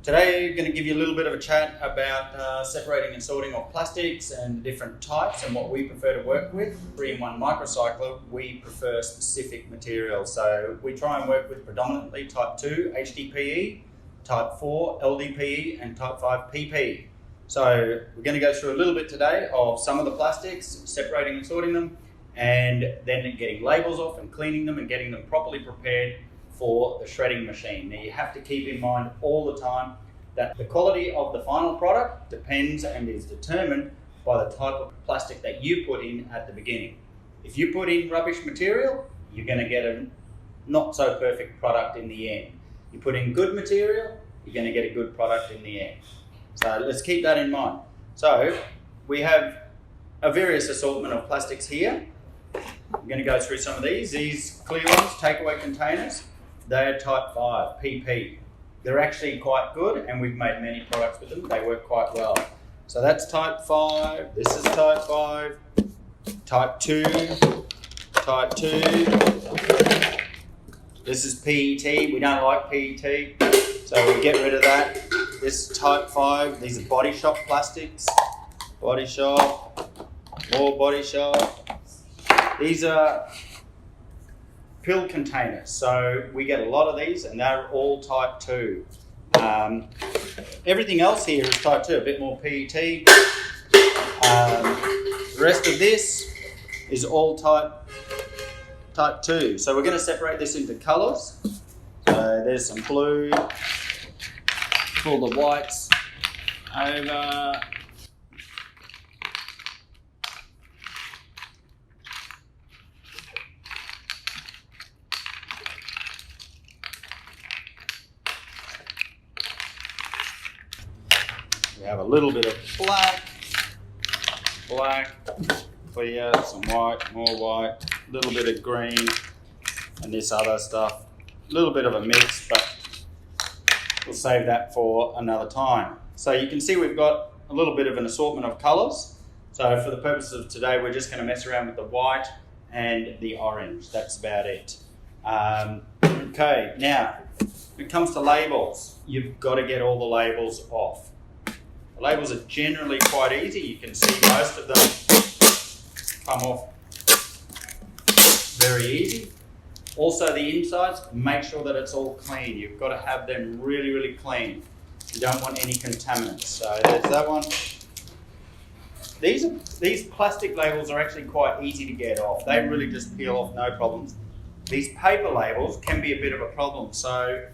Today, I'm going to give you a little bit of a chat about separating and sorting of plastics and different types and what we prefer to work with. 3-in-1 microcycler, we prefer specific materials. So we try and work with predominantly type 2 HDPE, type 4 LDPE and type 5 PP. So we're going to go through a little bit today of some of the plastics, separating and sorting them, and then getting labels off and cleaning them and getting them properly prepared for the shredding machine. Now you have to keep in mind all the time that the quality of the final product depends and is determined by the type of plastic that you put in at the beginning. If you put in rubbish material, you're going to get a not so perfect product in the end. You put in good material, you're going to get a good product in the end. So let's keep that in mind. So we have a various assortment of plastics here. I'm going to go through some of these. These clear ones, takeaway containers, they're type 5, PP. They're actually quite good and we've made many products with them. They work quite well. So that's type 5, this is type 5, type 2, type 2. This is PET, we don't like PET, so we get rid of that. This is type 5, these are Body Shop plastics. Body Shop, more Body Shop. These are pill containers, so we get a lot of these and they're all type 2. Everything else here is type 2, a bit more PET. The rest of this is all type 2. So we're going to separate this into colours. So there's some blue, pull the whites over. We have a little bit of black, clear, some white, more white, a little bit of green, and this other stuff. A little bit of a mix, but we'll save that for another time. So you can see we've got a little bit of an assortment of colours. So for the purpose of today, we're just going to mess around with the white and the orange. That's about it. Okay, now, when it comes to labels, you've got to get all the labels off. The labels are generally quite easy. You can see most of them come off very easy. Also the insides, make sure that it's all clean. You've got to have them really, really clean. You don't want any contaminants. So there's that one. These plastic labels are actually quite easy to get off. They really just peel off, no problems. These paper labels can be a bit of a problem. So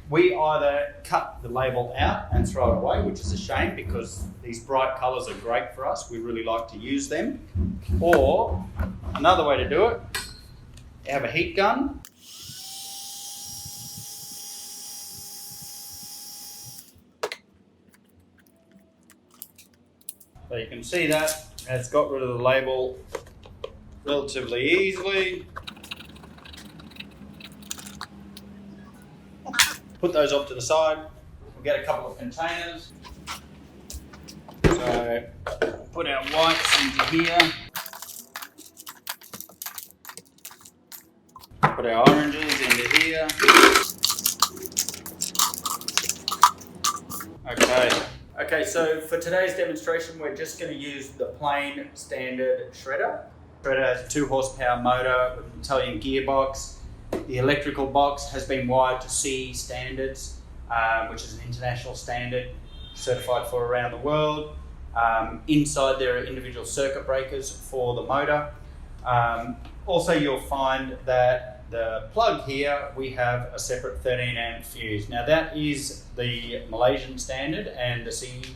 we either cut the label out and throw it away, which is a shame because these bright colours are great for us. We really like to use them. Or another way to do it, you have a heat gun. So you can see that it's got rid of the label relatively easily. Put those off to the side. We'll get a couple of containers. So put our whites into here. Put our oranges into here. Okay, so for today's demonstration, we're just going to use the plain standard shredder. Shredder has a 2 horsepower motor with an Italian gearbox. The electrical box has been wired to CE standards, which is an international standard certified for around the world. Inside there are individual circuit breakers for the motor. Also you'll find that the plug here, we have a separate 13 amp fuse. Now that is the Malaysian standard and the CE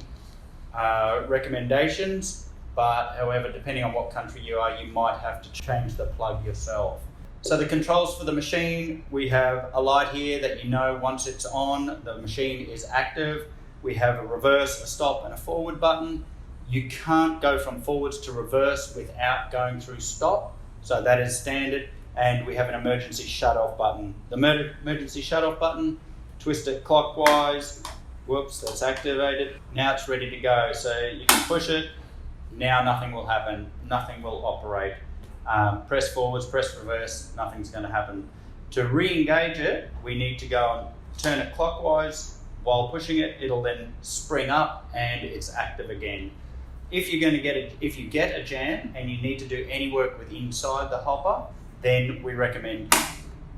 recommendations, but however, depending on what country you are, you might have to change the plug yourself. So the controls for the machine, we have a light here that you know once it's on, the machine is active. We have a reverse, a stop and a forward button. You can't go from forwards to reverse without going through stop. So that is standard. And we have an emergency shut-off button. The emergency shut-off button, twist it clockwise. Whoops, that's activated. Now it's ready to go. So you can push it. Now nothing will happen. Nothing will operate. Press forwards, press reverse, nothing's going to happen. To re-engage it, we need to go and turn it clockwise, while pushing it, it'll then spring up and it's active again. If you get a jam and you need to do any work with inside the hopper, then we recommend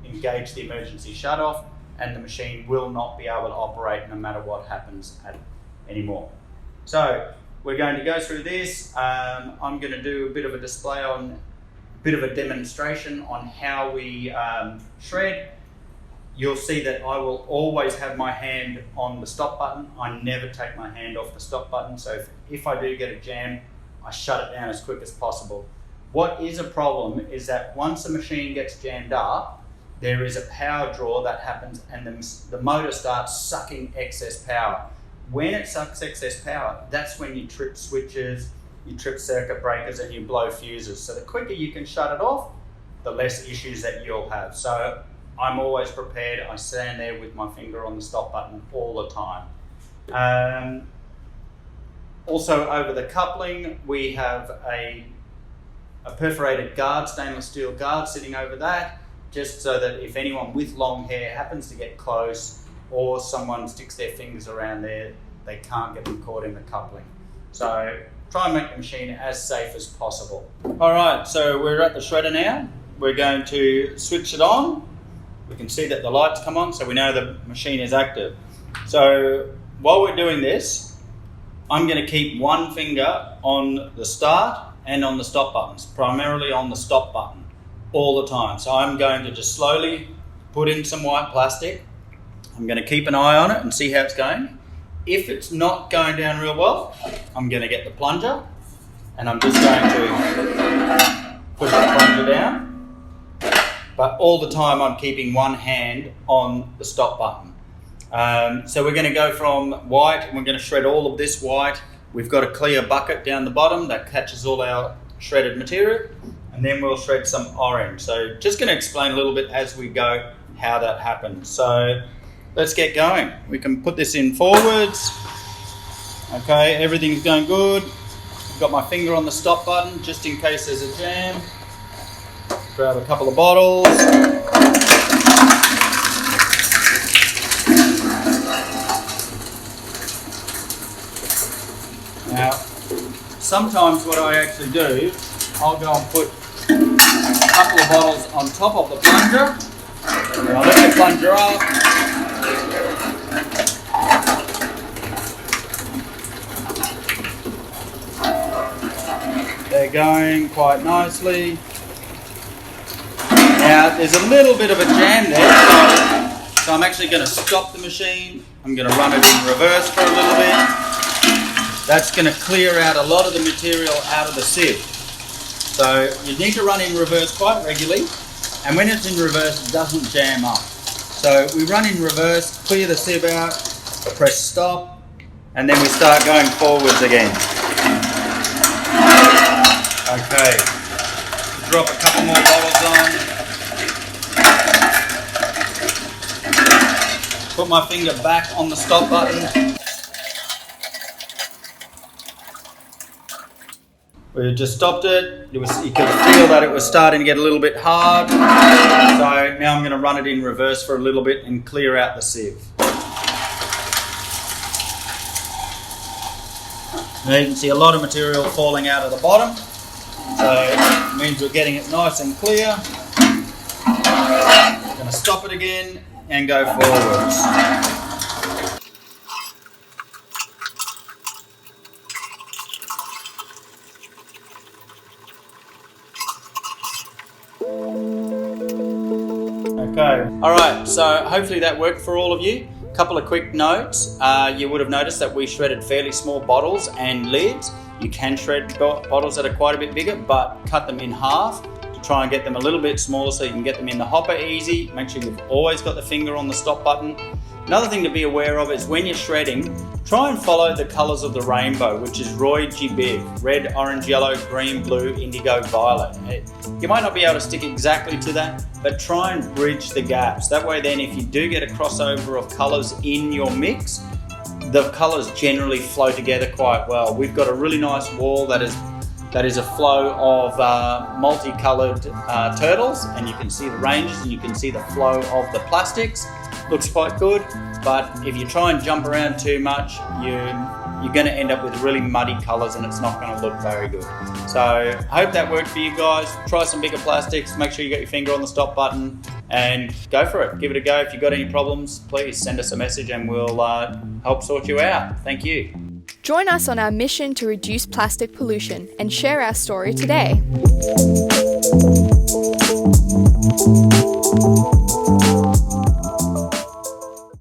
engage the emergency shutoff, and the machine will not be able to operate no matter what happens anymore. So we're going to go through this. I'm going to do a bit of a display on, a bit of a demonstration on how we shred. You'll see that I will always have my hand on the stop button. I never take my hand off the stop button. So if I do get a jam, I shut it down as quick as possible. What is a problem is that once the machine gets jammed up, there is a power draw that happens and the motor starts sucking excess power. When it sucks excess power, that's when you trip switches, you trip circuit breakers, and you blow fuses. So the quicker you can shut it off, the less issues that you'll have. So I'm always prepared. I stand there with my finger on the stop button all the time. Also over the coupling, we have a perforated guard, stainless steel guard sitting over that, just so that if anyone with long hair happens to get close or someone sticks their fingers around there, they can't get them caught in the coupling. So try and make the machine as safe as possible. All right, so we're at the shredder now. We're going to switch it on. We can see that the lights come on, so we know the machine is active. So while we're doing this, I'm going to keep one finger on the start and on the stop buttons, primarily on the stop button all the time. So I'm going to just slowly put in some white plastic. I'm going to keep an eye on it and see how it's going. If it's not going down real well, I'm going to get the plunger and I'm just going to push the plunger down. But all the time I'm keeping one hand on the stop button. So we're going to go from white and we're going to shred all of this white. We've got a clear bucket down the bottom that catches all our shredded material, and then we'll shred some orange. So just going to explain a little bit as we go how that happens. So let's get going. We can put this in forwards. Okay, everything's going good. I've got my finger on the stop button just in case there's a jam. Grab a couple of bottles. Now, sometimes what I actually do, I'll go and put a couple of bottles on top of the plunger. And I'll lift the plunger up. They're going quite nicely. Now, there's a little bit of a jam there, so I'm actually going to stop the machine. I'm going to run it in reverse for a little bit. That's going to clear out a lot of the material out of the sieve. So you need to run in reverse quite regularly, and when it's in reverse, it doesn't jam up. So we run in reverse, clear the sieve out, press stop, and then we start going forwards again. Okay, drop a couple more bottles on. Put my finger back on the stop button. We just stopped it. You could feel that it was starting to get a little bit hard. So now I'm going to run it in reverse for a little bit and clear out the sieve. Now you can see a lot of material falling out of the bottom. So it means we're getting it nice and clear. I'm going to stop it again and go forwards. Okay, all right, so hopefully that worked for all of you. A couple of quick notes. You would have noticed that we shredded fairly small bottles and lids. You can shred bottles that are quite a bit bigger, but cut them in half to try and get them a little bit smaller so you can get them in the hopper easy. Make sure you've always got the finger on the stop button. Another thing to be aware of is when you're shredding, try and follow the colours of the rainbow, which is Roy G. Biv. Red, orange, yellow, green, blue, indigo, violet. You might not be able to stick exactly to that, but try and bridge the gaps. That way then if you do get a crossover of colours in your mix, the colours generally flow together quite well. We've got a really nice wall that is a flow of multicoloured turtles, and you can see the ranges and you can see the flow of the plastics. Looks quite good. but if you try and jump around too much, you're going to end up with really muddy colours and it's not going to look very good. So I hope that worked for you guys. Try some bigger plastics, make sure you got your finger on the stop button and go for it. Give it a go. If you've got any problems, please send us a message and we'll help sort you out. Thank you. Join us on our mission to reduce plastic pollution and share our story today.